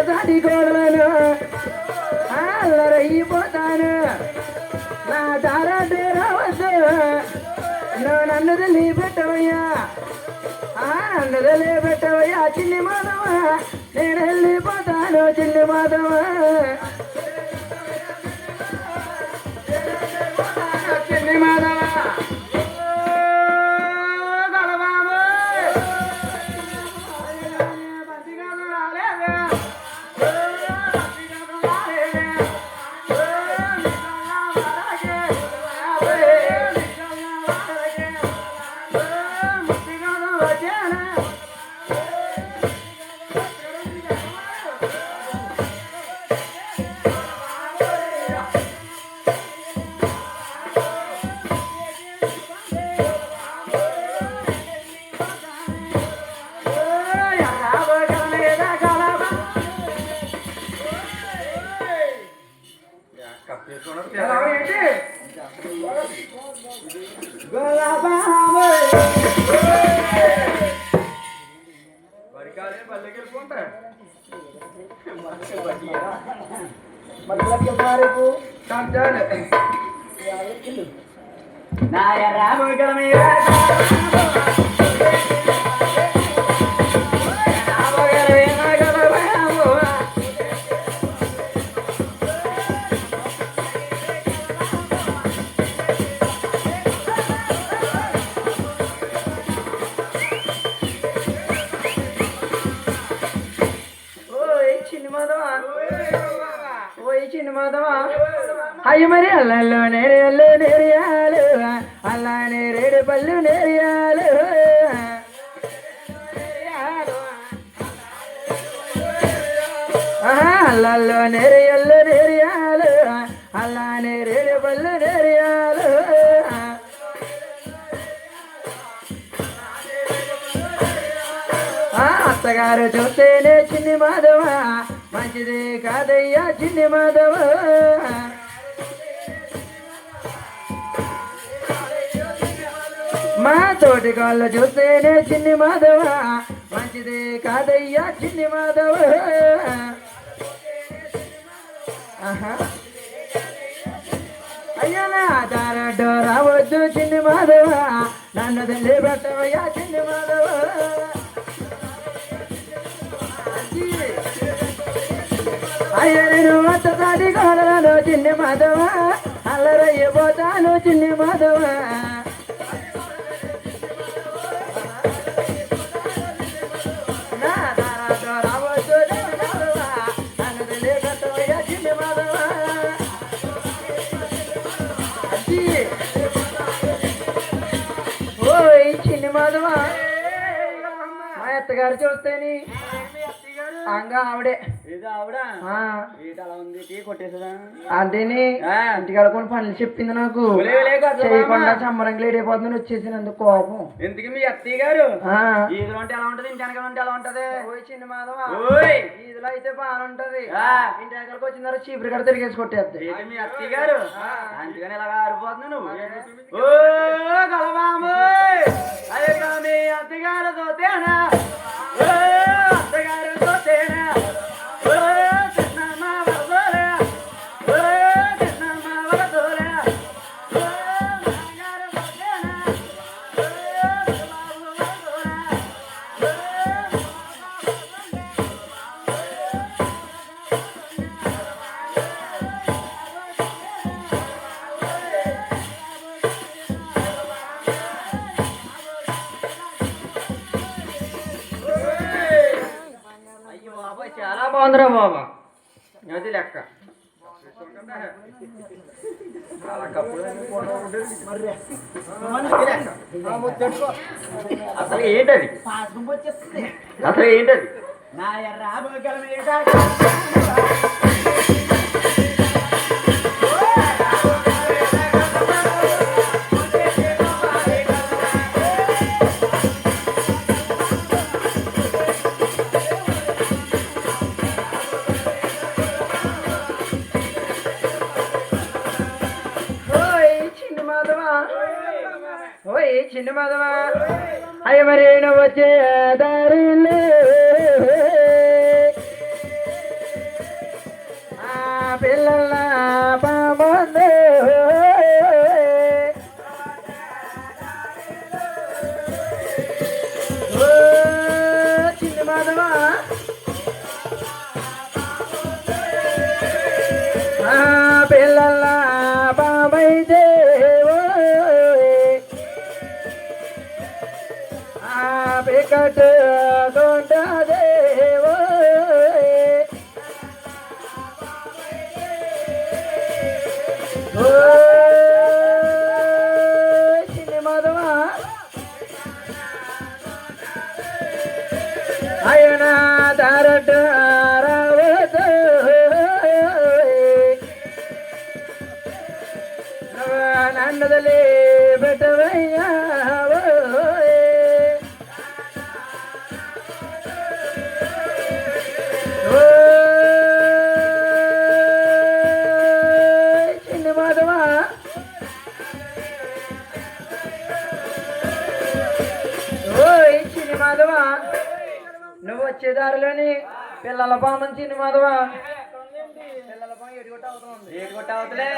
అత్తసాటి కోడలను అల్లరైపోతాను నా తారాటే రావద్దు నువ్వు నన్ను తల్లి పెట్టవయ్యా నన్ను తల్లి పెట్టవయ్యా చిన్ని మాధవ నేను వెళ్ళిపోతాను చిన్ని మాధవ చిన్ని మాధవ అయ్య మరి అల్లలో నేరియలు నేరియాలు అల్లా నేరేడు పళ్ళు నేరియాలు అల్లలో నేరియలు నేరియాలు అల్లా నేరేడు పళ్ళు నేరియాలు అత్తగారు చూస్తేనే చిన్ని మాధవ మంచిది కాదయ్యా చిన్ని మాధవ మా తోటి కాళ్ళు చూస్తేనే చిన్ని మాధవ మంచిది కాదయ్యా చిన్ని మాధవ అయ్యా నా దారడ్డో రావద్దు చిన్ని మాధవ నన్ను తల్లి పెట్టవయ్యా చిన్ని మాధవ అయ్య నేను అత్తసాటి కోడలను చిన్ని మాధవ అల్లరయ్యపోతాను చిన్ని మాధవ ఓయ్ చిన్ని మాధవ మా అత్తగారు చూస్తేని అంగా ఆవిడే అంటేని ఇంటికాడ కొన్ని పనులు చెప్పింది నాకు చేయకుండా సంబరం లేడైపోతుందని వచ్చేసినందుకు కోపం ఎందుకు మీ అత్తయ్య గారు ఈదులో అంటే ఎలా ఉంటది ఇంటి వెనకాల ఉంటే ఎలా ఉంటది చిన్న మాధవ ఈదులో అయితే బాగా ఉంటది ఇంటి వెనకాలకి వచ్చిన తర్వాత చీపురు కడ తిరిగేసి కొట్టేస్తాయి మీ అత్తయ్య గారు అందుకని ఇలాగా ఆరిపోతుంది నువ్వు గలవాము అదే మీ అత్తగారు తోతేనా అత్తగారు తోతేనా చాలా బాగుందిరా బాబా అది లెక్క అసలు ఏంటది అసలు ఏంటది నా ఓయ్ చిన్న మాధవ అయ్య మరి వచ్చే దారిలో మాధవా పిల్లల బాబాయ్ దేవో బికట్ దొండ దేవో చిన్ని మాధవా ఆయన దారట రావతో నన్నదలే పెట్టవయ్యా చిన్ని మాధవా ఓయ్ చిన్ని మాధవా నువ్వు వచ్చే దారిలోని పిల్లల పామని చిన్ని మాధవా పిల్లల పాము ఎడుగొట్ట అవుతుంది ఏడు కొట్ట అవుతులే